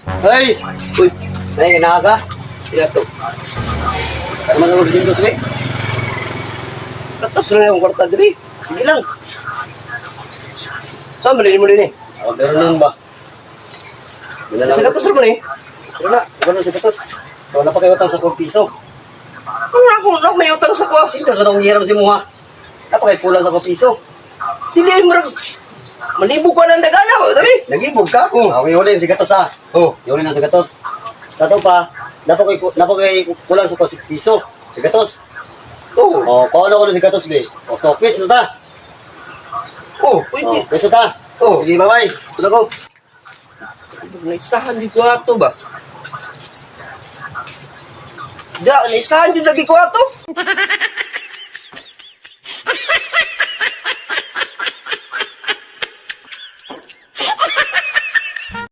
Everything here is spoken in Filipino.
Ay! Uy! Ay, ganaha ka? Iya to. Ano man ako rin ito, Swe? Katas na yung kwarta diri. Sige lang. Saan ba mo din eh? Oh, pero nun ba? Sa katos mo eh. Pero na, gano'n sa katos. So, wala pa kayo utang sa kong piso. Ano ako may utang sa ko? Sige, so nang hiram si Muha. Napakay kulang sa kong piso. Dili ay marag. Malibog ko ng dagana ko, dali. Nagibog ka? Okay, huli si katos ha. Huli na si katos. Sa to pa, napakay kulang sa kong piso. Si katos. Paano ko na si katos, be? So, quiz na ta. Pwede. Quiz na ta. Sige, bye-bye. Tula ko. Naisahan di ko ato ba? Naisahan di lagi ko ato?